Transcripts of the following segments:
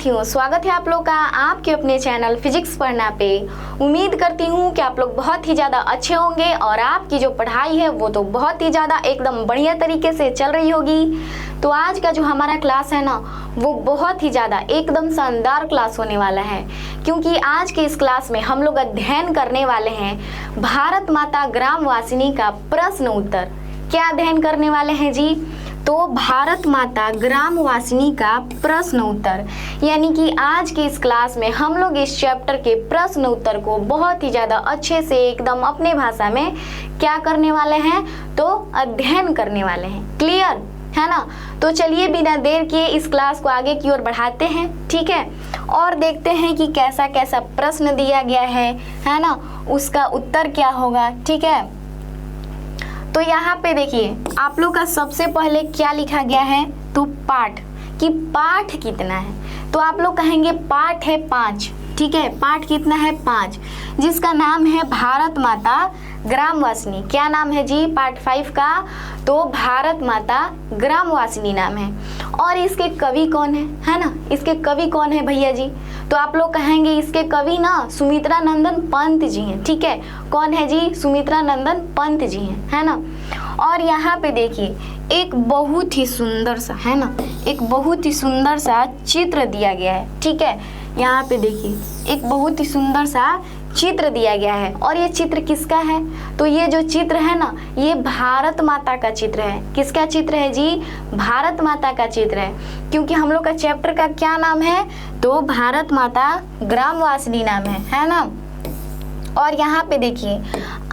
विद्यार्थियों, स्वागत है आप लोग का आपके अपने चैनल फिजिक्स पढ़ना पे। उम्मीद करती हूँ कि आप लोग बहुत ही ज़्यादा अच्छे होंगे और आपकी जो पढ़ाई है वो तो बहुत ही ज़्यादा एकदम बढ़िया तरीके से चल रही होगी। तो आज का जो हमारा क्लास है ना, वो बहुत ही ज़्यादा एकदम शानदार क्लास होने वाला है, क्योंकि आज के इस क्लास में हम लोग अध्ययन करने वाले हैं भारत माता ग्रामवासिनी का प्रश्न उत्तर। क्या अध्ययन करने वाले हैं जी? तो भारत माता ग्रामवासिनी का प्रश्न उत्तर, यानी कि आज की इस क्लास में हम लोग इस चैप्टर के प्रश्न उत्तर को बहुत ही ज़्यादा अच्छे से एकदम अपने भाषा में क्या करने वाले हैं, तो अध्ययन करने वाले हैं। क्लियर है ना? तो चलिए बिना देर किए इस क्लास को आगे की ओर बढ़ाते हैं, ठीक है, और देखते हैं कि कैसा कैसा प्रश्न दिया गया है ना, उसका उत्तर क्या होगा। ठीक है, तो यहाँ पे देखिए आप लोग का सबसे पहले क्या लिखा गया है, तो पाठ, कि पाठ कितना है। तो आप लोग कहेंगे पाठ है 5, ठीक है, पाठ कितना है 5, जिसका नाम है भारत माता ग्रामवासिनी। क्या नाम है जी पार्ट 5 का? तो भारत माता ग्रामवासिनी नाम है। और इसके कवि कौन है ना? इसके कवि कौन है भैया जी? तो आप लोग कहेंगे इसके कवि ना सुमित्रा नंदन पंत जी हैं। ठीक है, कौन है जी? सुमित्रा नंदन पंत जी हैं, है ना। और यहाँ पे देखिए एक बहुत ही सुंदर सा, है ना, एक बहुत ही सुंदर सा चित्र दिया गया है। ठीक है, यहाँ पे देखिए एक बहुत ही सुंदर सा चित्र दिया गया है। और ये चित्र किसका है? तो ये जो चित्र है ना, ये भारत माता का चित्र है। किसका चित्र है जी? भारत माता का चित्र है, क्योंकि हम लोग का चैप्टर का क्या नाम है, तो भारत माता ग्रामवासिनी नाम है ना। और यहाँ पे देखिए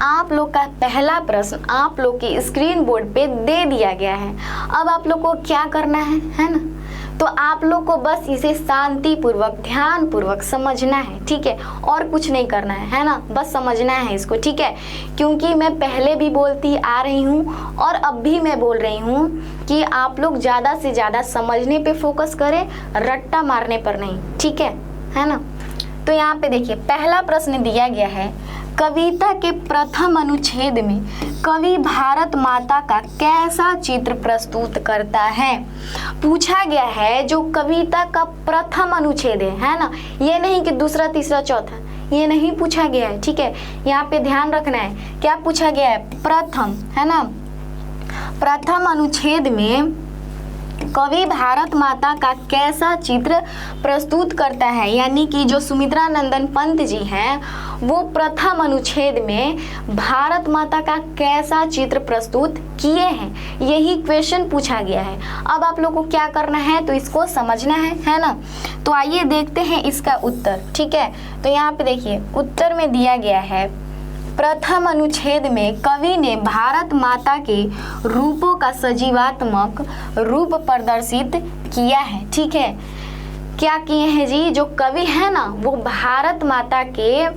आप लोग का पहला प्रश्न आप लोग के स्क्रीन बोर्ड पे दे दिया गया है। अब आप लोग को क्या करना है ना, तो आप लोग को बस इसे शांति पूर्वक ध्यान पूर्वक समझना है। ठीक है, और कुछ नहीं करना है ना, बस समझना है इसको। ठीक है, क्योंकि मैं पहले भी बोलती आ रही हूँ और अब भी मैं बोल रही हूँ कि आप लोग ज़्यादा से ज़्यादा समझने पे फोकस करें, रट्टा मारने पर नहीं। ठीक है ना। तो यहाँ पे देखिए पहला प्रश्न दिया गया है, कविता के प्रथम अनुच्छेद में कवि भारत माता का कैसा चित्र प्रस्तुत करता है। पूछा गया है जो कविता का प्रथम अनुच्छेद है ना, ये नहीं कि दूसरा तीसरा चौथा, ये नहीं पूछा गया है। ठीक है, यहाँ पे ध्यान रखना है, क्या पूछा गया है? प्रथम, है ना। प्रथम अनुच्छेद में कवि भारत माता का कैसा चित्र प्रस्तुत करता है, यानी कि जो सुमित्रा नंदन पंत जी हैं वो प्रथम अनुच्छेद में भारत माता का कैसा चित्र प्रस्तुत किए हैं, यही क्वेश्चन पूछा गया है। अब आप लोग को क्या करना है, तो इसको समझना है ना। तो आइए देखते हैं इसका उत्तर। ठीक है, तो यहाँ पे देखिए उत्तर में दिया गया है, प्रथम अनुच्छेद में कवि ने भारत माता के रूपों का सजीवात्मक रूप प्रदर्शित किया है। ठीक है, क्या किए हैं जी? जो कवि है ना वो भारत माता के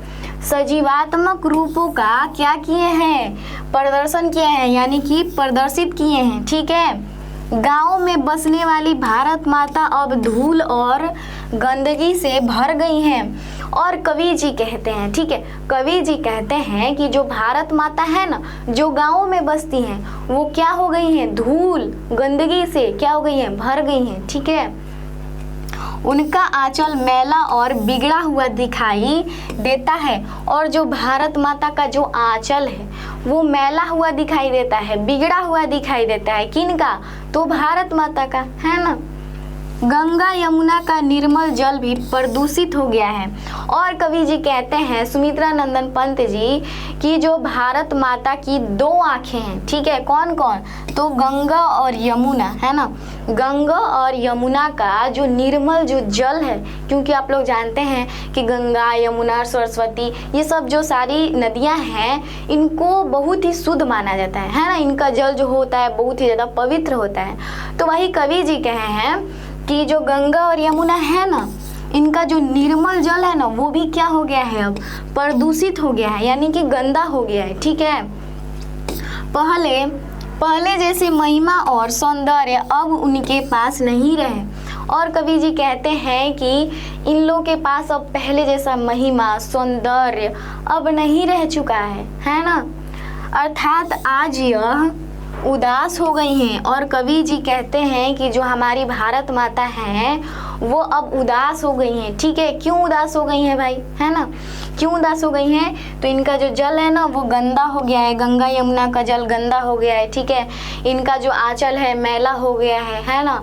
सजीवात्मक रूपों का क्या किए हैं? प्रदर्शन किए हैं, यानी कि प्रदर्शित किए हैं। ठीक है, गांव में बसने वाली भारत माता अब धूल और गंदगी से भर गई हैं। और कवि जी कहते हैं, ठीक है, कवि जी कहते हैं कि जो भारत माता है ना, जो गांव में बसती हैं वो क्या हो गई हैं? धूल गंदगी से क्या हो गई हैं? भर गई हैं। ठीक है, उनका आंचल मैला और बिगड़ा हुआ दिखाई देता है। और जो भारत माता का जो आंचल है वो मैला हुआ दिखाई देता है, बिगड़ा हुआ दिखाई देता है। किनका? तो भारत माता का, है ना। गंगा यमुना का निर्मल जल भी प्रदूषित हो गया है। और कवि जी कहते हैं सुमित्रा नंदन पंत जी कि जो भारत माता की 2 आँखें हैं, ठीक है, कौन कौन? तो गंगा और यमुना, है ना। गंगा और यमुना का जो निर्मल जो जल है, क्योंकि आप लोग जानते हैं कि गंगा यमुना सरस्वती ये सब जो सारी नदियां हैं इनको बहुत ही शुद्ध माना जाता है ना। इनका जल जो होता है बहुत ही ज़्यादा पवित्र होता है। तो वही कवि जी कहे हैं कि जो गंगा और यमुना है ना, इनका जो निर्मल जल है ना वो भी क्या हो गया है? अब प्रदूषित हो गया है, यानी कि गंदा हो गया है। ठीक है, पहले जैसे महिमा और सौंदर्य अब उनके पास नहीं रहे। और कवि जी कहते हैं कि इन लोगों के पास अब पहले जैसा महिमा सौंदर्य अब नहीं रह चुका है ना। अर्थात आज यह उदास हो गई हैं और कवि जी कहते हैं कि जो हमारी भारत माता हैं वो अब उदास हो गई हैं। ठीक है, क्यों उदास हो गई हैं भाई, है ना, क्यों उदास हो गई हैं? तो इनका जो जल है ना वो गंदा हो गया है, गंगा यमुना का जल गंदा हो गया है। ठीक है, इनका जो आंचल है मैला हो गया है ना,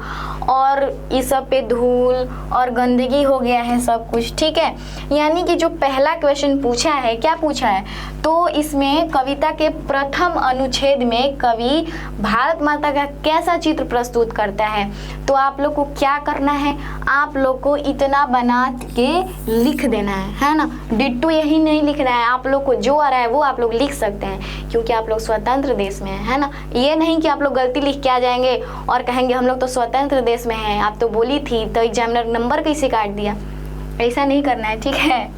और इस सब पे धूल और गंदगी हो गया है सब कुछ। ठीक है, यानी कि जो पहला क्वेश्चन पूछा है, क्या पूछा है, तो इसमें कविता के प्रथम अनुच्छेद में कवि भारत माता का कैसा चित्र प्रस्तुत करता है। तो आप लोग को क्या करना है, आप लोग को इतना बना के लिख देना है ना, डिट्टो यही नहीं लिखना है, आप लोग को जो आ रहा है वो आप लोग लिख सकते हैं, क्योंकि आप लोग स्वतंत्र देश में है ना। ये नहीं कि आप लोग गलती लिख के आ जाएंगे और कहेंगे हम लोग तो स्वतंत्र देश में हैं, आप तो बोली थी तो एग्जामिनर नंबर कैसे काट दिया, ऐसा नहीं करना है। ठीक है,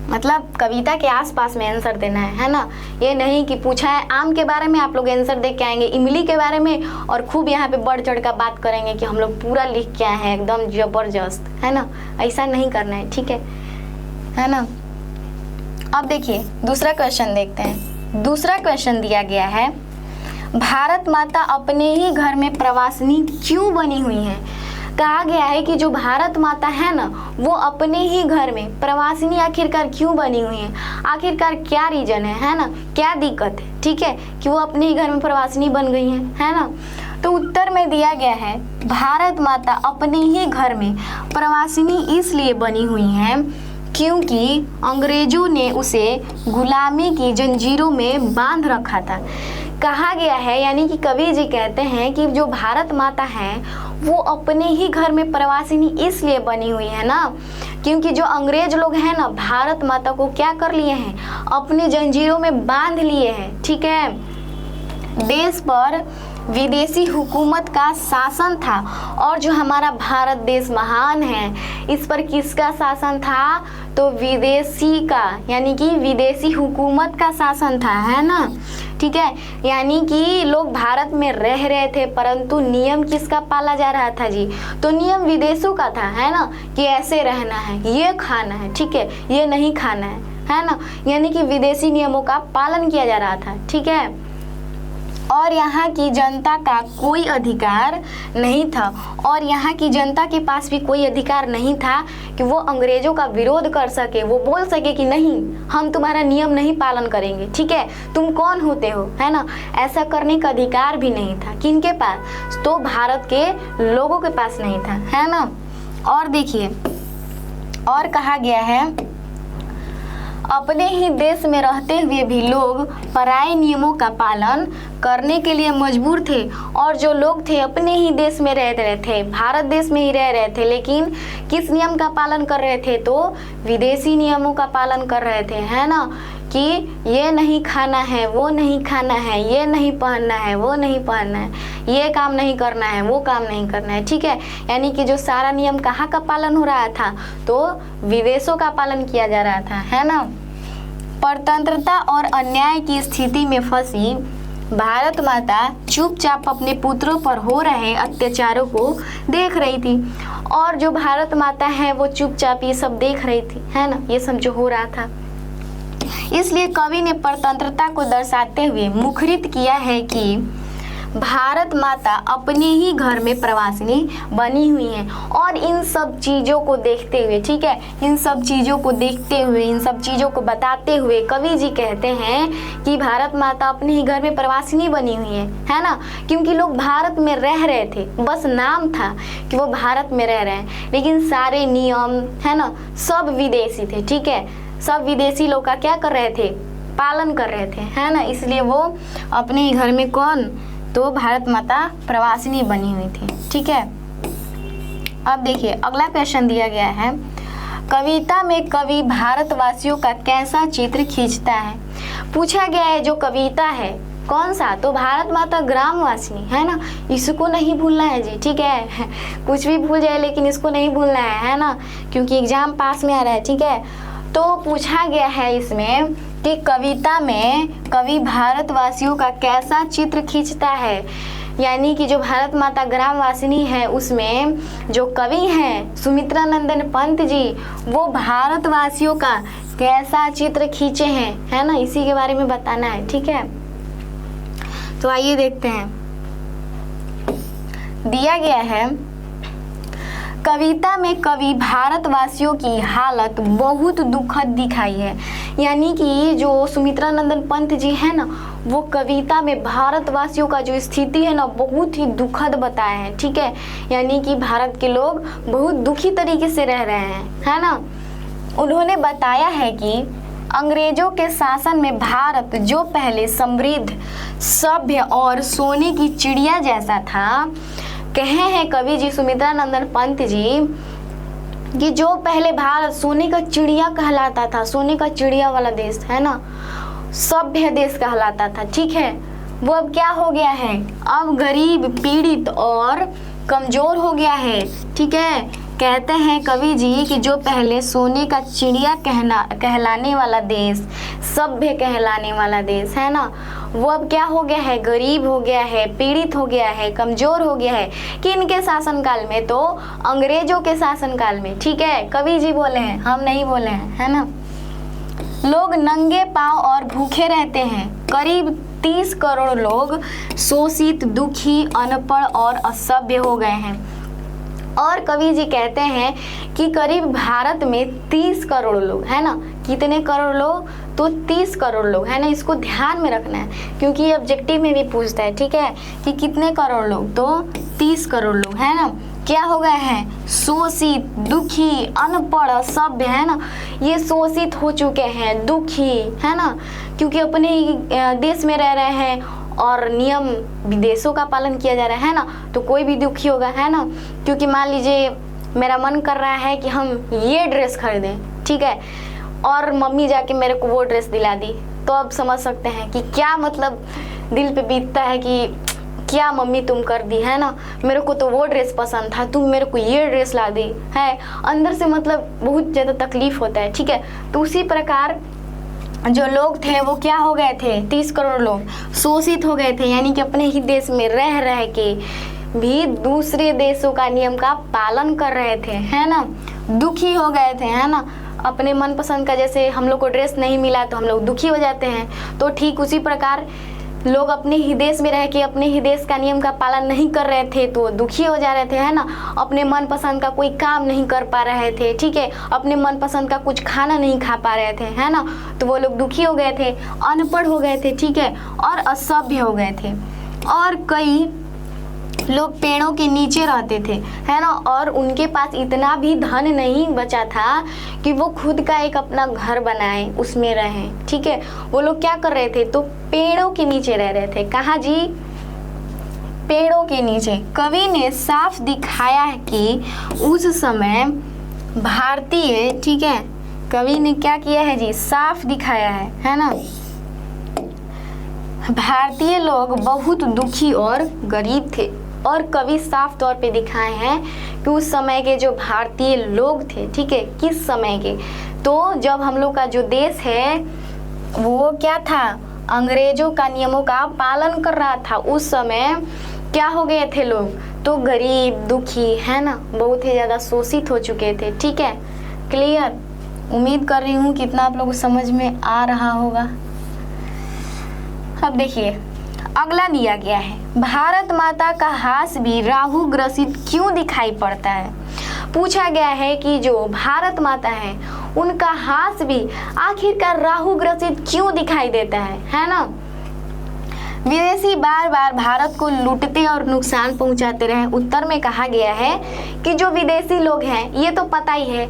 मतलब कविता के आसपास में आंसर देना है ना। ये नहीं कि पूछा है आम के बारे में आप लोग आंसर दे के आएंगे, इमली के बारे में और खूब यहाँ पे बढ़ चढ़ कर बात करेंगे कि हम लोग पूरा लिख के आए हैं एकदम जबरदस्त, है ना, ऐसा नहीं करना है। ठीक है ना। अब देखिए दूसरा क्वेश्चन देखते हैं। दूसरा क्वेश्चन दिया गया है, भारत माता अपने ही घर में प्रवासिनी क्यों बनी हुई है। कहा गया है कि जो भारत माता है ना वो अपने ही घर में प्रवासिनी आखिरकार क्यों बनी हुई है, आखिरकार क्या रीजन है ना, क्या दिक्कत है। ठीक है, कि वो अपने ही घर में प्रवासिनी बन गई है ना। तो उत्तर में दिया गया है, भारत माता अपने ही घर में प्रवासिनी इसलिए बनी हुई है क्योंकि अंग्रेजों ने उसे गुलामी की जंजीरों में बांध रखा था। कहा गया है, यानी कि कवि जी कहते हैं कि जो भारत माता है वो अपने ही घर में प्रवासिनी इसलिए बनी हुई है ना, क्योंकि जो अंग्रेज लोग हैं ना भारत माता को क्या कर लिए हैं, अपने जंजीरों में बांध लिए हैं। ठीक है, देश पर विदेशी हुकूमत का शासन था और जो हमारा भारत देश महान है इस पर किसका शासन था, तो विदेशी का, यानी कि विदेशी हुकूमत का शासन था, है ना। ठीक है, यानी कि लोग भारत में रह रहे थे परंतु नियम किसका पाला जा रहा था जी, तो नियम विदेशों का था, है ना, कि ऐसे रहना है, ये खाना है, ठीक है, ये नहीं खाना है ना, यानी कि विदेशी नियमों का पालन किया जा रहा था। ठीक है, और यहाँ की जनता का कोई अधिकार नहीं था और यहाँ की जनता के पास भी कोई अधिकार नहीं था कि वो अंग्रेजों का विरोध कर सके, वो बोल सके कि नहीं हम तुम्हारा नियम नहीं पालन करेंगे। ठीक है, तुम कौन होते हो, है ना, ऐसा करने का अधिकार भी नहीं था किनके पास, तो भारत के लोगों के पास नहीं था, है ना। और देखिए और कहा गया है, अपने ही देश में रहते हुए भी लोग पराये नियमों का पालन करने के लिए मजबूर थे और जो लोग थे अपने ही देश में रह रहे थे, भारत देश में ही रह रहे थे, लेकिन किस नियम का पालन कर रहे थे, तो विदेशी नियमों का पालन कर रहे थे, है ना, कि ये नहीं खाना है, वो नहीं खाना है, ये नहीं पहनना है, वो नहीं पहनना है, ये काम नहीं करना है, वो काम नहीं करना है। ठीक है, यानी कि जो सारा नियम कहाँ का पालन हो रहा था, तो विदेशों का पालन किया जा रहा था, है ना। परतंत्रता और अन्याय की स्थिति में फंसी भारत माता चुपचाप अपने पुत्रों पर हो रहे अत्याचारों को देख रही थी और जो भारत माता है वो चुपचाप ये सब देख रही थी, है ना, ये सब जो हो रहा था। इसलिए कवि ने परतंत्रता को दर्शाते हुए मुखरित किया है कि भारत माता अपने ही घर में प्रवासिनी बनी हुई है और इन सब चीज़ों को देखते हुए, ठीक है, इन सब चीज़ों को देखते हुए, इन सब चीज़ों को बताते हुए कवि जी कहते हैं कि भारत माता अपने ही घर में प्रवासिनी बनी हुई है ना, क्योंकि लोग भारत में रह रहे थे, बस नाम था कि वो भारत में रह रहे हैं, लेकिन सारे नियम, है ना, सब विदेशी थे। ठीक है, सब विदेशी लोग का क्या कर रहे थे, पालन कर रहे थे, है ना, इसलिए वो अपने ही घर में कौन, तो भारत माता प्रवासिनी बनी हुई थी। ठीक है, अब देखिए अगला क्वेश्चन दिया गया है, कविता में कवि भारतवासियों का कैसा चित्र खींचता है। पूछा गया है जो कविता है कौन सा, तो भारत माता ग्रामवासिनी, है ना, इसको नहीं भूलना है जी। ठीक है, कुछ भी भूल जाए लेकिन इसको नहीं भूलना है ना, क्योंकि एग्जाम पास में आ रहा है। ठीक है, तो पूछा गया है इसमें कि कविता में कवि भारतवासियों का कैसा चित्र खींचता है, यानी कि जो भारत माता ग्रामवासिनी है उसमें जो कवि हैं सुमित्रा नंदन पंत जी, वो भारतवासियों का कैसा चित्र खींचे हैं, है ना, इसी के बारे में बताना है। ठीक है, तो आइए देखते हैं। दिया गया है, कविता में कवि भारतवासियों की हालत बहुत दुखद दिखाई है। यानी कि जो सुमित्रा नंदन पंत जी है ना, वो कविता में भारतवासियों का जो स्थिति है ना बहुत ही दुखद बताया है। ठीक है, यानी कि भारत के लोग बहुत दुखी तरीके से रह रहे हैं, है ना। उन्होंने बताया है कि अंग्रेजों के शासन में भारत जो पहले समृद्ध, सभ्य और सोने की चिड़िया जैसा था, कहे हैं कवि जी सुमित्रा नंदन पंत जी कि जो पहले भारत सोने का चिड़िया कहलाता था, सोने का चिड़िया वाला देश है ना, सभ्य देश कहलाता था। ठीक है, वो अब क्या हो गया है, अब गरीब, पीड़ित और कमजोर हो गया है। ठीक है, कहते हैं कवि जी कि जो पहले सोने का चिड़िया कहलाने वाला देश, सभ्य कहलाने वाला देश है ना, वो अब क्या हो गया है, गरीब हो गया है, पीड़ित हो गया है, कमजोर हो गया है। कि इनके शासनकाल में, तो अंग्रेजों के शासनकाल में। ठीक है, कवि जी बोले हैं, हम नहीं बोले हैं, है ना। लोग नंगे पांव और भूखे रहते हैं। करीब 30 करोड़ लोग शोषित, दुखी, अनपढ़ और असभ्य हो गए हैं। और कवि जी कहते हैं कि करीब भारत में 30 करोड़ लोग, है ना। कितने करोड़ लोग, तो 30 करोड़ लोग, है ना। इसको ध्यान में रखना है क्योंकि ये ऑब्जेक्टिव में भी पूछता है। ठीक है, कि कितने करोड़ लोग, तो 30 करोड़ लोग, है ना, क्या हो गए हैं, शोषित, दुखी, अनपढ़, असभ्य, है ना। ये शोषित हो चुके हैं, दुखी, है ना, क्योंकि अपने देश में रह रहे हैं और नियम विदेशों का पालन किया जा रहा है ना, तो कोई भी दुखी होगा, है ना। क्योंकि मान लीजिए मेरा मन कर रहा है कि हम ये ड्रेस खरीदें, ठीक है, और मम्मी जाके मेरे को वो ड्रेस दिला दी, तो अब समझ सकते हैं कि क्या मतलब दिल पे बीतता है कि क्या मम्मी तुम कर दी, है ना। मेरे को तो वो ड्रेस पसंद था, तुम मेरे को ये ड्रेस ला दी है। अंदर से मतलब बहुत ज़्यादा तकलीफ होता है। ठीक है, तो उसी प्रकार जो लोग थे वो क्या हो गए थे, 30 करोड़ लोग शोषित हो गए थे। यानी कि अपने ही देश में रह रह के भी दूसरे देशों का नियम का पालन कर रहे थे, है ना। दुखी हो गए थे, है ना। अपने मनपसंद का जैसे हम लोग को ड्रेस नहीं मिला तो हम लोग दुखी हो जाते हैं, तो ठीक उसी प्रकार लोग अपने ही देश में रह के अपने ही देश का नियम का पालन नहीं कर रहे थे तो दुखी हो जा रहे थे, है ना। अपने मनपसंद का कोई काम नहीं कर पा रहे थे, ठीक है, अपने मनपसंद का कुछ खाना नहीं खा पा रहे थे, है ना, तो वो लोग दुखी हो गए थे, अनपढ़ हो गए थे, ठीक है, और असभ्य हो गए थे। और कई लोग पेड़ों के नीचे रहते थे, है ना, और उनके पास इतना भी धन नहीं बचा था कि वो खुद का एक अपना घर बनाए, उसमें रहें। ठीक है, वो लोग क्या कर रहे थे, तो पेड़ों के नीचे रह रहे थे। कहाँ जी, पेड़ों के नीचे। कवि ने साफ दिखाया है कि उस समय भारतीय, ठीक है, कवि ने क्या किया है जी, साफ दिखाया है ना, भारतीय लोग बहुत दुखी और गरीब थे। और कवि साफ तौर पे दिखाए हैं कि उस समय के जो भारतीय लोग थे, ठीक है, किस समय के, तो जब हम लोग का जो देश है वो क्या था, अंग्रेजों का नियमों का पालन कर रहा था। उस समय क्या हो गए थे लोग, तो गरीब, दुखी, है ना, बहुत ही ज़्यादा शोषित हो चुके थे। ठीक है, क्लियर। उम्मीद कर रही हूँ कितना आप लोगों को समझ में आ रहा होगा। अब देखिए अगला दिया गया है, भारत माता का हास भी राहु ग्रसित क्यों दिखाई पड़ता है। पूछा गया है कि जो भारत माता है उनका हास भी आखिरकार राहु ग्रसित क्यों दिखाई देता है ना। विदेशी बार बार भारत को लूटते और नुकसान पहुंचाते रहे। उत्तर में कहा गया है कि जो विदेशी लोग हैं ये तो पता ही है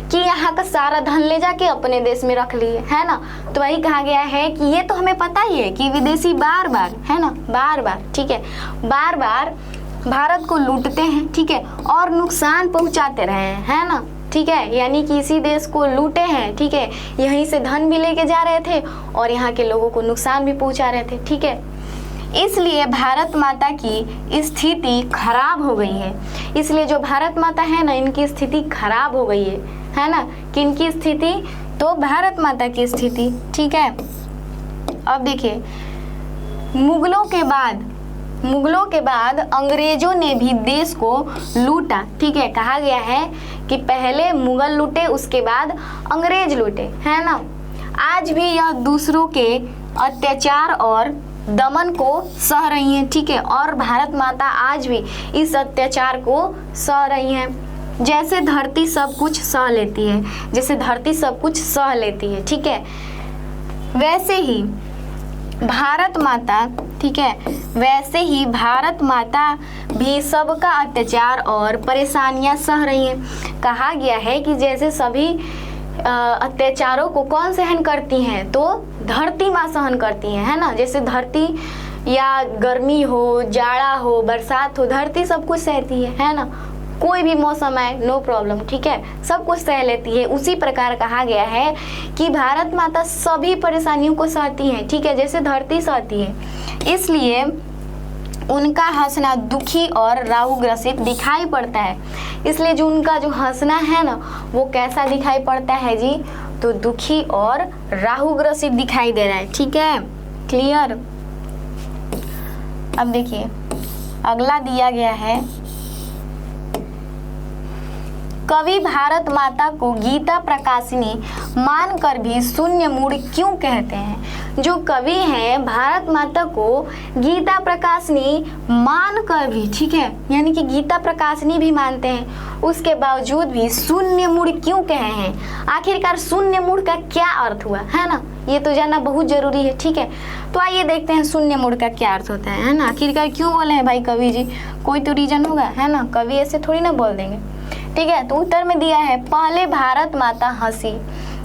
कि यहाँ का सारा धन ले जाके अपने देश में रख लिए, है ना। तो वही कहा गया है कि ये तो हमें पता ही है कि विदेशी बार बार, है ना, बार बार, ठीक है, बार बार भारत को लूटते हैं, ठीक है, और नुकसान पहुंचाते रहे हैं, है ना। ठीक है, यानी कि इसी देश को लूटे हैं, ठीक है, यहीं से धन भी लेके जा रहे थे और यहाँ के लोगों को नुकसान भी पहुंचा रहे थे। ठीक है, इसलिए भारत माता की स्थिति खराब हो गई है। इसलिए जो भारत माता है ना, इनकी स्थिति खराब हो गई है ना। किनकी स्थिति, तो भारत माता की स्थिति। ठीक है, अब देखिए मुगलों के बाद अंग्रेजों ने भी देश को लूटा। ठीक है, कहा गया है कि पहले मुगल लूटे, उसके बाद अंग्रेज लूटे, है ना। आज भी यह दूसरों के अत्याचार और दमन को सह रही हैं, ठीक है, और भारत माता आज भी इस अत्याचार को सह रही हैं। जैसे धरती सब कुछ सह लेती है, जैसे धरती सब कुछ सह लेती है, ठीक है, वैसे ही भारत माता, ठीक है, वैसे ही भारत माता भी सबका अत्याचार और परेशानियां सह रही हैं। कहा गया है कि जैसे सभी अत्याचारों को कौन सहन करती हैं, तो धरती माँ सहन करती है ना। जैसे धरती या गर्मी हो, जाड़ा हो, बरसात हो, धरती सब कुछ सहती है ना। कोई भी मौसम आए नो प्रॉब्लम, ठीक है, सब कुछ सह लेती है। उसी प्रकार कहा गया है कि भारत माता सभी परेशानियों को सहती है, ठीक है, जैसे धरती सहती है। इसलिए उनका हंसना दुखी और राहुग्रसित दिखाई पड़ता है। इसलिए जो उनका जो हंसना है ना, वो कैसा दिखाई पड़ता है जी, तो दुखी और राहुग्रसित दिखाई दे रहा है, ठीक है, क्लियर। अब देखिए अगला दिया गया है, कवि भारत माता को गीता प्रकाशिनी मानकर भी शून्य मूड क्यों कहते हैं। जो कवि हैं भारत माता को गीता प्रकाशिनी मानकर भी, ठीक है, यानी कि गीता प्रकाशिनी भी मानते हैं, उसके बावजूद भी शून्य मूड क्यों कहे हैं। आखिरकार शून्य मूड का क्या अर्थ हुआ है ना, ये तो जानना बहुत जरूरी है, ठीक है। तो आइए देखते हैं शून्य मूड का क्या अर्थ होता है ना। आखिरकार क्यों बोले हैं भाई कवि जी, कोई तो रीजन होगा, है ना, कवि ऐसे थोड़ी ना बोल देंगे, ठीक है। तो उत्तर में दिया है, पहले भारत माता हंसी,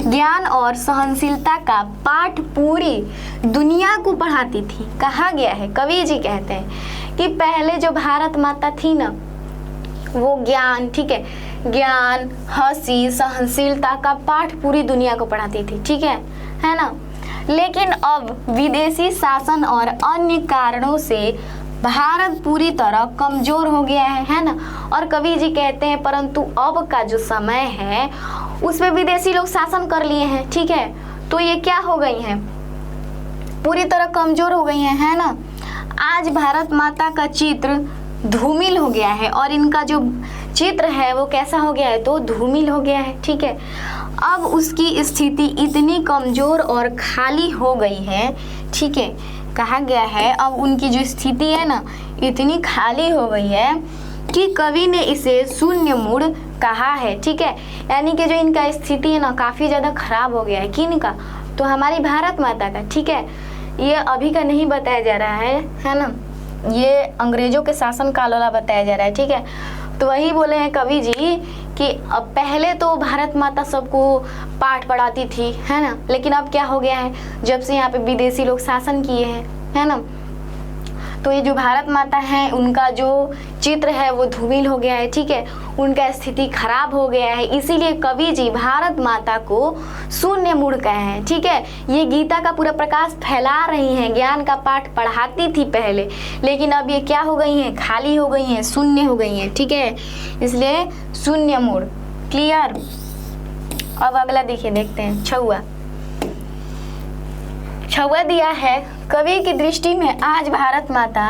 ज्ञान और सहनशीलता का पाठ पूरी दुनिया को पढ़ाती थी। कहा गया है, कवि जी कहते हैं कि पहले जो भारत माता थी ना, वो ज्ञान, ठीक है, ज्ञान, हंसी, सहनशीलता का पाठ पूरी दुनिया को पढ़ाती थी, ठीक है ना। लेकिन अब विदेशी शासन और अन्य कारणों से भारत पूरी तरह कमजोर हो गया है ना। और कवि जी कहते हैं परंतु अब का जो समय है उसमें विदेशी लोग शासन कर लिए हैं, ठीक है, तो ये क्या हो गई हैं, पूरी तरह कमजोर हो गई हैं, है ना। आज भारत माता का चित्र धूमिल हो गया है और इनका जो चित्र है वो कैसा हो गया है, तो धूमिल हो गया है, ठीक है। अब उसकी स्थिति इतनी कमजोर और खाली हो गई है, ठीक है, कहा गया है अब उनकी जो स्थिति है ना इतनी खाली हो गई है कि कवि ने इसे शून्य मूड कहा है, ठीक है। यानी कि जो इनका स्थिति है ना काफ़ी ज़्यादा खराब हो गया है, किनका, तो हमारी भारत माता का, ठीक है। ये अभी का नहीं बताया जा रहा है ना, ये अंग्रेजों के शासन काल वाला बताया जा रहा है, ठीक है। तो वही बोले हैं कवि जी कि अब पहले तो भारत माता सबको पाठ पढ़ाती थी, है ना, लेकिन अब क्या हो गया है, जब से यहाँ पे विदेशी लोग शासन किए हैं, है ना, तो ये जो भारत माता है उनका जो चित्र है वो धूमिल हो गया है, ठीक है, उनका स्थिति खराब हो गया है। इसीलिए कवि जी भारत माता को शून्य मूड कहे हैं, ठीक है। ये गीता का पूरा प्रकाश फैला रही हैं, ज्ञान का पाठ पढ़ाती थी पहले, लेकिन अब ये क्या हो गई हैं, खाली हो गई हैं, शून्य हो गई हैं, ठीक है, इसलिए शून्य मूड, क्लियर। अब अगला देखिए, देखते हैं छुआ। छुआ दिया है, कवि की दृष्टि में आज भारत माता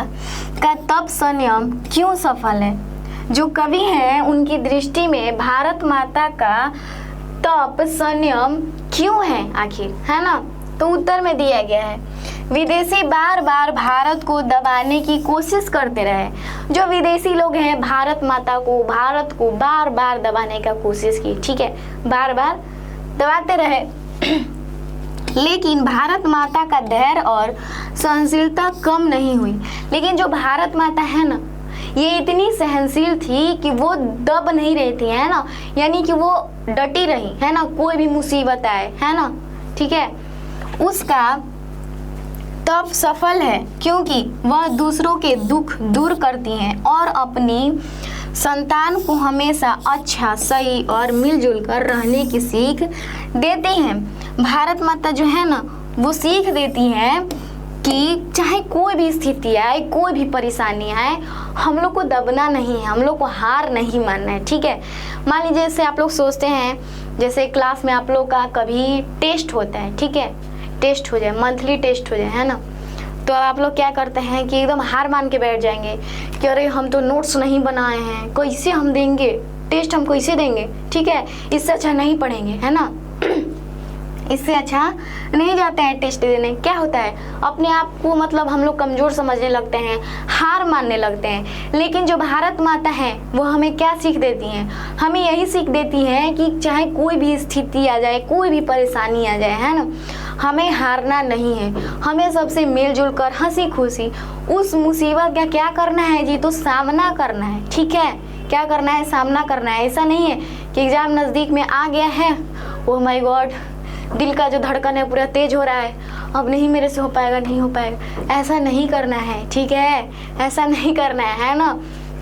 का तप संयम क्यों सफल है। जो कवि हैं उनकी दृष्टि में भारत माता का तप संयम क्यों है आखिर, है ना। तो उत्तर में दिया गया है, विदेशी बार बार भारत को दबाने की कोशिश करते रहे। जो विदेशी लोग हैं भारत माता को, भारत को बार बार दबाने का कोशिश की, ठीक है, बार बार दबाते रहे लेकिन भारत माता का धैर्य और सहनशीलता कम नहीं हुई। लेकिन जो भारत माता है ना ये इतनी सहनशील थी कि वो दब नहीं रही थी, है ना, यानी कि वो डटी रही, है ना, कोई भी मुसीबत आए, है ना, ठीक है, उसका तप सफल है क्योंकि वह दूसरों के दुख दूर करती हैं और अपनी संतान को हमेशा अच्छा, सही और मिलजुल कर रहने की सीख देती हैं। भारत माता जो है ना वो सीख देती हैं कि चाहे कोई भी स्थिति आए, कोई भी परेशानी आए, हम लोग को दबना नहीं है, हम लोग को हार नहीं मानना है, ठीक है। मान लीजिए जैसे आप लोग सोचते हैं, जैसे क्लास में आप लोग का कभी टेस्ट होता है, ठीक है, टेस्ट हो जाए, मंथली टेस्ट हो जाए, है ना, तो आप लोग क्या करते हैं कि एकदम हार मान के बैठ जाएंगे कि अरे हम तो नोट्स नहीं बनाए हैं, कैसे हम देंगे टेस्ट, हम कैसे देंगे, ठीक है, इससे अच्छा नहीं पढ़ेंगे, है ना। इससे अच्छा नहीं जाते हैं टेस्ट देने। क्या होता है, अपने आप को मतलब हम लोग कमज़ोर समझने लगते हैं, हार मानने लगते हैं। लेकिन जो भारत माता है वो हमें क्या सीख देती हैं, हमें यही सीख देती हैं कि चाहे कोई भी स्थिति आ जाए, कोई भी परेशानी आ जाए, है ना, हमें हारना नहीं है, हमें सबसे मिलजुल कर हंसी खुशी उस मुसीबत का क्या करना है जी, तो सामना करना है। ठीक है, क्या करना है, सामना करना है। ऐसा नहीं है कि एग्ज़ाम नज़दीक में आ गया है, ओह माय गॉड, दिल का जो धड़कन है पूरा तेज हो रहा है, अब नहीं मेरे से हो पाएगा, नहीं हो पाएगा, ऐसा नहीं करना है। ठीक है, ऐसा नहीं करना है ना।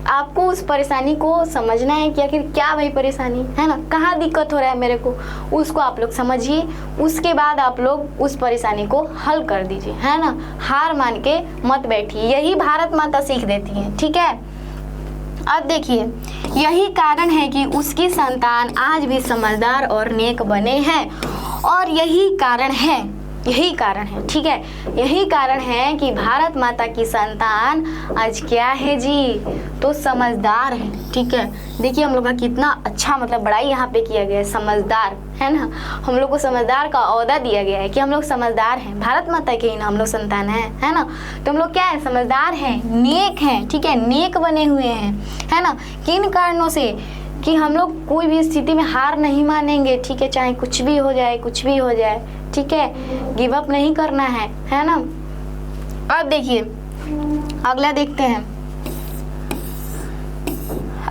आपको उस परेशानी को समझना है कि आखिर क्या भाई परेशानी है ना, कहाँ दिक्कत हो रहा है मेरे को, उसको आप लोग समझिए। उसके बाद आप लोग उस परेशानी को हल कर दीजिए, है ना। हार मान के मत बैठिए, यही भारत माता सीख देती है। ठीक है, अब देखिए, यही कारण है कि उसकी संतान आज भी समझदार और नेक बने हैं, और यही कारण है, ठीक है, यही कारण है कि भारत माता की संतान आज क्या है जी, तो समझदार है। ठीक है, देखिए हम लोग का कितना अच्छा मतलब बड़ाई यहाँ पे किया गया है, समझदार, है ना। हम लोग को समझदार का ओहदा दिया गया है कि हम लोग समझदार हैं, भारत माता के ही ना हम लोग संतान हैं, है ना। तो हम लोग क्या है, समझदार हैं, नेक हैं। ठीक है, नेक बने हुए हैं, है ना। किन कारणों से, कि हम लोग कोई भी स्थिति में हार नहीं मानेंगे। ठीक है, चाहे कुछ भी हो जाए, कुछ भी हो जाए। ठीक है, गिव अप नहीं करना है ना। अब देखिए अगला देखते हैं,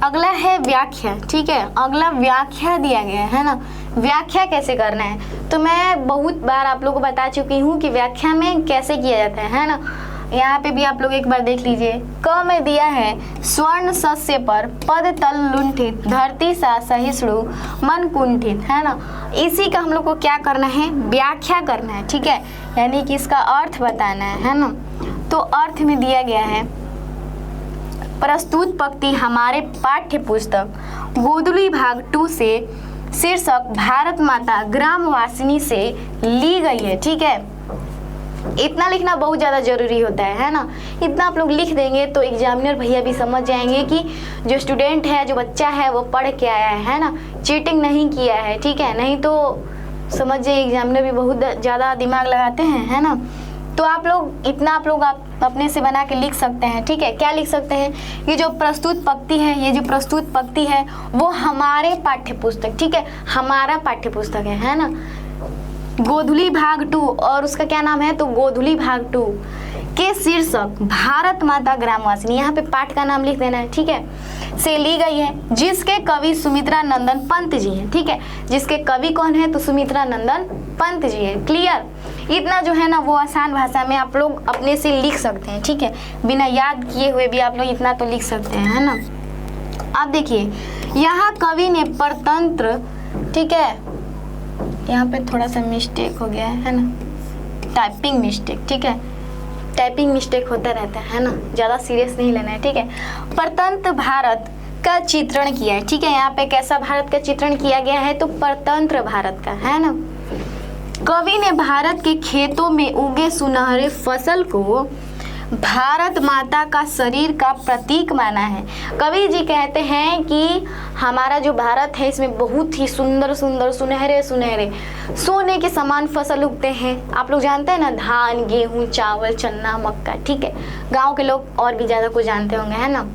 अगला है व्याख्या। ठीक है, अगला व्याख्या दिया गया है ना। व्याख्या कैसे करना है, तो मैं बहुत बार आप लोगों को बता चुकी हूँ कि व्याख्या में कैसे किया जाता है ना। यहाँ पे भी आप लोग एक बार देख लीजिए, क में दिया है स्वर्ण सस्य पर पद तल लुंठित, धरती सा सहिष्णु मन कुंठित, है ना। इसी का हम लोग को क्या करना है, व्याख्या करना है। ठीक है, यानी कि इसका अर्थ बताना है ना। तो अर्थ में दिया गया है, प्रस्तुत पंक्ति हमारे पाठ्य पुस्तक गोधुली भाग 2 से शीर्षक भारत माता ग्रामवासिनी से ली गई है। ठीक है, इतना लिखना बहुत ज़्यादा ज़रूरी होता है ना। इतना आप लोग लिख देंगे तो एग्जामिनर भैया भी समझ जाएंगे कि जो स्टूडेंट है, जो बच्चा है, वो पढ़ के आया है ना, चीटिंग नहीं किया है। ठीक है, नहीं तो समझ जाइए एग्जामिनर भी बहुत ज़्यादा दिमाग लगाते हैं, है ना। तो आप लोग इतना आप लोग अपने से बना के लिख सकते हैं। ठीक है, क्या लिख सकते हैं, ये जो प्रस्तुत पंक्ति है, ये जो प्रस्तुत पंक्ति है वो हमारे पाठ्य पुस्तक, ठीक है, हमारा पाठ्य पुस्तक है ना, गोधुली भाग 2, और उसका क्या नाम है, तो गोधुली भाग 2 के शीर्षक भारत माता ग्रामवासिनी, यहाँ पे पाठ का नाम लिख देना है। ठीक है, से ली गई है, जिसके कवि सुमित्रा नंदन पंत जी हैं। ठीक है, जिसके कवि कौन है, तो सुमित्रा नंदन पंत जी हैं। क्लियर, इतना जो है ना वो आसान भाषा में आप लोग अपने से लिख सकते हैं। ठीक है, बिना याद किए हुए भी आप लोग इतना तो लिख सकते हैं, है ना। अब देखिए, यहाँ कवि ने परतंत्र, ठीक है, यहाँ पे थोड़ा सा मिस्टेक हो गया है ना, टाइपिंग मिस्टेक। ठीक है, टाइपिंग मिस्टेक होता रहता है ना, ज़्यादा सीरियस नहीं लेना है। ठीक है, परतंत्र भारत का चित्रण किया है। ठीक है, यहाँ पे कैसा भारत का चित्रण किया गया है, तो परतंत्र भारत का, है ना। कवि ने भारत के खेतों में उगे सुनहरे फसल को भारत माता का शरीर का प्रतीक माना है। कवि जी कहते हैं कि हमारा जो भारत है इसमें बहुत ही सुंदर सुंदर सुनहरे सुनहरे सोने के समान फसल उगते हैं। आप लोग जानते हैं ना, धान, गेहूं, चावल, चना, मक्का। ठीक है, गांव के लोग और भी ज़्यादा कुछ जानते होंगे, है ना।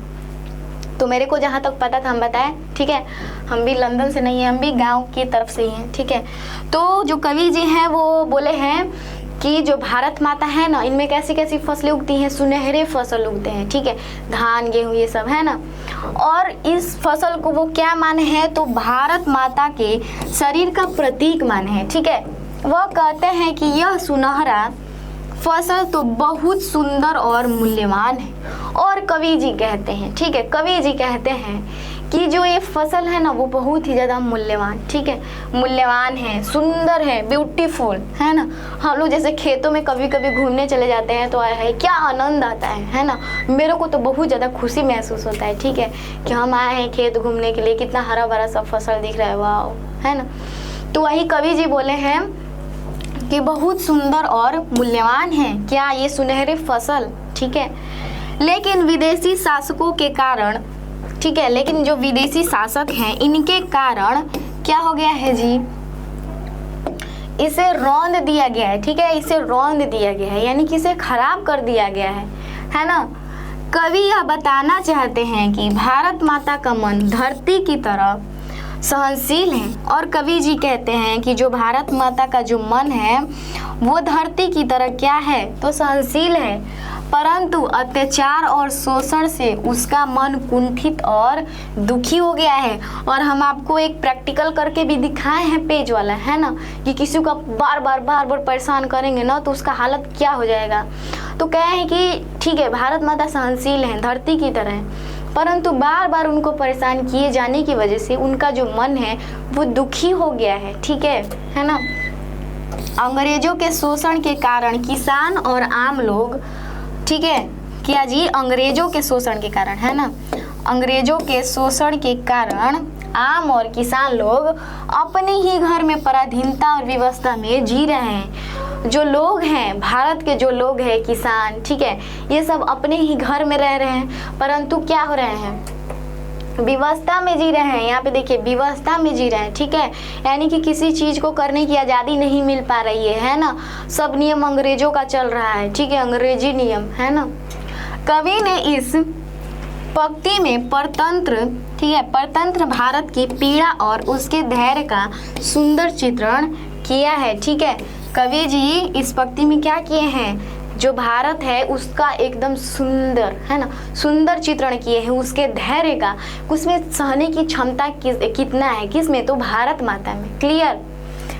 तो मेरे को जहाँ तक पता था हम बताएं। ठीक है, हम भी लंदन से नहीं है, हम भी गांव की तरफ से ही हैं। ठीक है, तो जो कवि जी हैं वो बोले हैं कि जो भारत माता है ना, इनमें कैसी कैसी फसलें उगती हैं, सुनहरे फसल उगते हैं। ठीक है, धान, गेहूं, ये सब, है ना। और इस फसल को वो क्या माने हैं, तो भारत माता के शरीर का प्रतीक माने हैं। ठीक है, वह कहते हैं कि यह सुनहरा फसल तो बहुत सुंदर और मूल्यवान है। और कवि जी कहते हैं, ठीक है, कवि जी कहते हैं कि जो ये फसल है ना वो बहुत ही ज़्यादा मूल्यवान, ठीक है, मूल्यवान है, सुंदर है, ब्यूटीफुल, है ना। हम लोग जैसे खेतों में कभी कभी घूमने चले जाते हैं तो है क्या आनंद आता है ना। मेरे को तो बहुत ज़्यादा खुशी महसूस होता है, ठीक है, कि हम आए हैं खेत घूमने के लिए, कितना हरा भरा सब फसल दिख रहा है, वाह, है ना। तो वही कवि जी बोले हैं कि बहुत सुंदर और मूल्यवान है क्या ये सुनहरे फसल, ठीक है। लेकिन विदेशी शासकों के कारण, ठीक है, लेकिन जो विदेशी शासक हैं इनके कारण क्या हो गया है जी, इसे रौंद दिया गया है, ठीक है, इसे रौंद दिया गया है, यानी कि इसे खराब कर दिया गया है ना। कवि यह बताना चाहते हैं कि भारत माता का मन धरती की तरह सहनशील है, और कवि जी कहते हैं कि जो भारत माता का जो मन है वो धरती की तरह क्या है, तो सहनशील है, परंतु अत्याचार और शोषण से उसका मन कुंठित और दुखी हो गया है। और हम आपको एक प्रैक्टिकल करके भी दिखाए हैं पेज वाला, है ना, कि किसी को बार बार परेशान करेंगे ना तो उसका हालत क्या हो जाएगा। तो कहे हैं कि ठीक है, भारत माता सहनशील है, धरती की तरह है, परंतु बार बार उनको परेशान किए जाने की वजह से उनका जो मन है वो दुखी हो गया है, ठीक है ना। अंग्रेजों के शोषण के कारण किसान और आम लोग, ठीक है, क्या जी, अंग्रेजों के शोषण के कारण, है ना, अंग्रेजों के शोषण के कारण आम और किसान लोग अपने ही घर में पराधीनता और व्यवस्था में जी रहे हैं। जो लोग हैं, भारत के जो लोग हैं, किसान, ठीक है, ये सब अपने ही घर में रह रहे हैं, परंतु क्या हो रहे हैं, व्यवस्था में जी रहे हैं। यहाँ पे देखिए, व्यवस्था में जी रहे हैं, ठीक है, यानी कि किसी चीज को करने की आज़ादी नहीं मिल पा रही है ना, सब नियम अंग्रेजों का चल रहा है, ठीक है, अंग्रेजी नियम, है ना। कवि ने इस पंक्ति में परतंत्र, ठीक है, परतंत्र भारत की पीड़ा और उसके धैर्य का सुंदर चित्रण किया है, ठीक है। कवि जी इस पंक्ति में क्या किए हैं, जो भारत है उसका एकदम सुंदर, है ना, सुंदर चित्रण किए हैं, उसके धैर्य का, उसमें सहने की क्षमता कितना है, किसमें, तो भारत माता में। क्लियर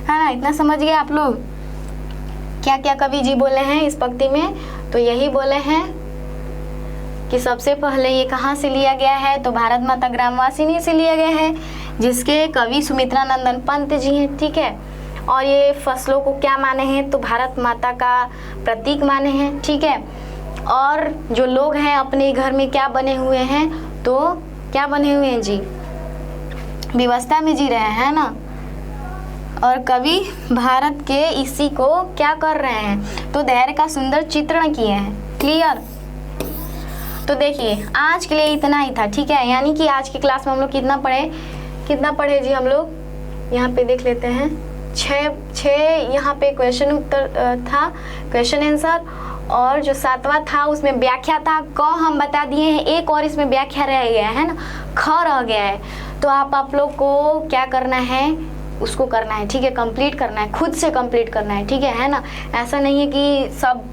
है ना, इतना समझ गए आप लोग। क्या क्या कवि जी बोले हैं इस पंक्ति में, तो यही बोले हैं कि सबसे पहले ये कहाँ से लिया गया है, तो भारत माता ग्रामवासिनी से लिया गया है, जिसके कवि सुमित्रा नंदन पंत जी हैं, ठीक है। और ये फसलों को क्या माने हैं, तो भारत माता का प्रतीक माने हैं, ठीक है। और जो लोग हैं अपने घर में क्या बने हुए हैं, तो क्या बने हुए हैं जी, व्यवस्था में जी रहे हैं ना। और कवि भारत के इसी को क्या कर रहे हैं, तो धैर्य का सुंदर चित्रण किए हैं। क्लियर। तो देखिए आज के लिए इतना ही था, ठीक है, यानी कि आज की क्लास में हम लोग कितना पढ़े जी, हम लोग यहाँ पे देख लेते हैं, छः यहाँ पे क्वेश्चन उत्तर था, क्वेश्चन आंसर, और जो 7वां था उसमें व्याख्या था, क हम बता दिए हैं, एक और इसमें व्याख्या रह गया है ना, ख रह गया है। तो आप लोग को क्या करना है, उसको करना है, ठीक है, कंप्लीट करना है, खुद से कंप्लीट करना है, ठीक है ना। ऐसा नहीं है कि सब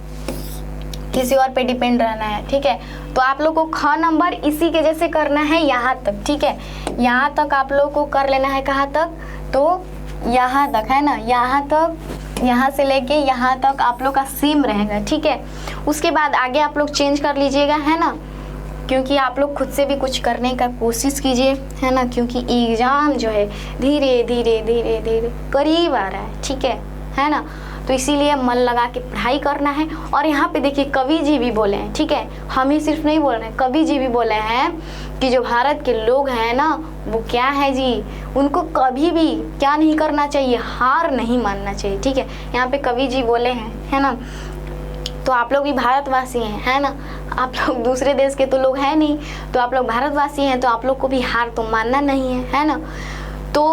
किसी और पे डिपेंड रहना है, ठीक है। तो आप लोग को ख नंबर इसी के जैसे करना है यहाँ तक, ठीक है, यहाँ तक आप लोग को कर लेना है, कहाँ तक, तो यहाँ तक, है ना, यहाँ तक, यहाँ से लेके यहाँ तक आप लोग का सेम रहेगा, ठीक है। उसके बाद आगे आप लोग चेंज कर लीजिएगा, है ना, क्योंकि आप लोग खुद से भी कुछ करने का कोशिश कीजिए, है ना, क्योंकि एग्ज़ाम जो है धीरे धीरे करीब आ रहा है, ठीक है ना। तो इसीलिए मन लगा के पढ़ाई करना है। और यहाँ पे देखिए कवि जी भी बोले हैं, ठीक है, हम ही सिर्फ नहीं बोल रहे हैं, कवि जी भी बोले हैं कि जो भारत के लोग हैं ना वो क्या है जी, उनको कभी भी क्या नहीं करना चाहिए, हार नहीं मानना चाहिए, ठीक है। यहाँ पे कवि जी बोले हैं, है ना। तो आप लोग भी भारतवासी हैं, है ना, आप लोग दूसरे देश के तो लोग हैं नहीं, तो आप लोग भारतवासी हैं, तो आप लोग को भी हार तो मानना नहीं है ना। तो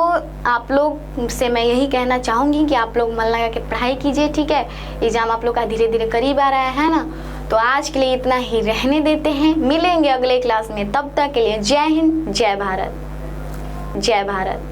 आप लोग से मैं यही कहना चाहूँगी कि आप लोग मन लगा के पढ़ाई कीजिए, ठीक है। एग्ज़ाम आप लोग का धीरे धीरे करीब आ रहा है ना। तो आज के लिए इतना ही रहने देते हैं, मिलेंगे अगले क्लास में, तब तक के लिए जय हिंद, जय भारत, जय भारत।